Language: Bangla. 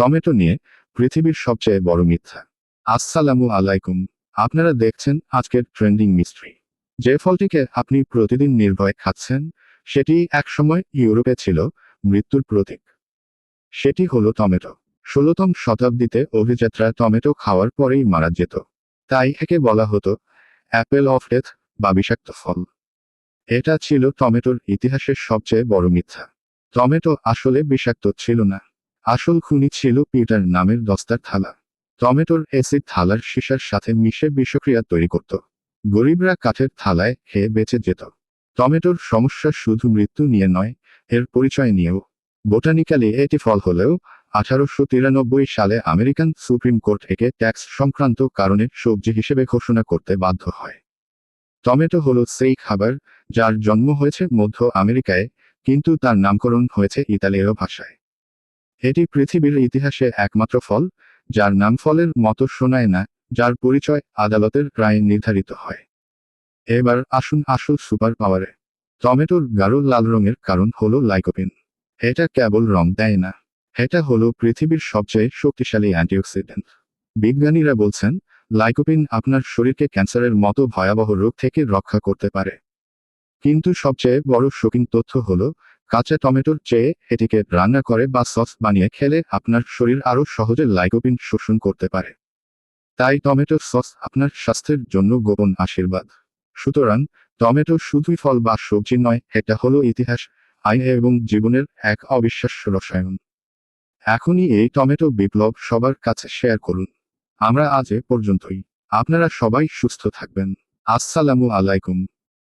টমেটো নিয়ে পৃথিবীর সবচেয়ে বড় মিথ্যা। আসসালামু আলাইকুম। আপনারা দেখছেন আজকের ট্রেন্ডিং মিস্ট্রি। যে ফলটিকে আপনি প্রতিদিন নির্ভয়ে খাচ্ছেন, সেটি একসময় ইউরোপে ছিল মৃত্যুর প্রতীক। সেটি হলো টমেটো। ১৬তম শতাব্দীতে অভিযাত্রা টমেটো খাওয়ার পরেই মারা যেত। তাই একে বলা হতো অ্যাপেল অফ ডেথ বা বিষাক্ত ফল। এটা ছিল টমেটোর ইতিহাসের সবচেয়ে বড় মিথ্যা। টমেটো আসলে বিষাক্ত ছিল না। আসল খুনি ছিল পিটার নামের দস্তার থালা। টমেটোর অ্যাসিড থালার সীসার সাথে মিশে বিষক্রিয়া তৈরি করত। গরিবরা কাঠের থালায় খেয়ে বেঁচে যেত। টমেটোর সমস্যা শুধু মৃত্যু নিয়ে নয়, এর পরিচয় নিয়েও। বোটানিক্যালি এটি ফল হলেও 1893 সালে আমেরিকান সুপ্রিম কোর্ট একে ট্যাক্স সংক্রান্ত কারণে সবজি হিসেবে ঘোষণা করতে বাধ্য হয়। টমেটো হলো সেই খাবার যার জন্ম হয়েছে মধ্য আমেরিকায়, কিন্তু তার নামকরণ হয়েছে ইতালীয় ভাষায়। এটি পৃথিবীর ইতিহাসে একমাত্র ফল যার নাম ফলের মতো শোনায় না, যার পরিচয় আদালতের রায়ে নির্ধারিত হয়। এবার আসুন আসল সুপার পাওয়ারে। টমেটোর গাঢ় লাল রঙের কারণ হলো লাইকোপিন। এটা কেবল রং দেয় না, এটা হলো পৃথিবীর সবচেয়ে শক্তিশালী অ্যান্টিঅক্সিডেন্ট। বিজ্ঞানীরা বলছেন লাইকোপিন আপনার শরীরকে ক্যান্সারের মতো ভয়াবহ রোগ থেকে রক্ষা করতে পারে। কিন্তু সবচেয়ে বড় শোকিং তথ্য হলো, কাঁচা টমেটোর চেয়ে এটিকে রান্না করে বা সস বানিয়ে খেলে আপনার শরীর আরও সহজে লাইকোপিন শোষণ করতে পারে। তাই টমেটো সস আপনার স্বাস্থ্যের জন্য গোপন আশীর্বাদ। সুতরাং টমেটো শুধুই ফল বা সবজি নয়, এটা হলো ইতিহাস, আইন এবং জীবনের এক অবিশ্বাস্য রসায়ন। এখনই এই টমেটো বিপ্লব সবার কাছে শেয়ার করুন। আমরা আজ এ পর্যন্তই। আপনারা সবাই সুস্থ থাকবেন। আসসালামু আলাইকুম।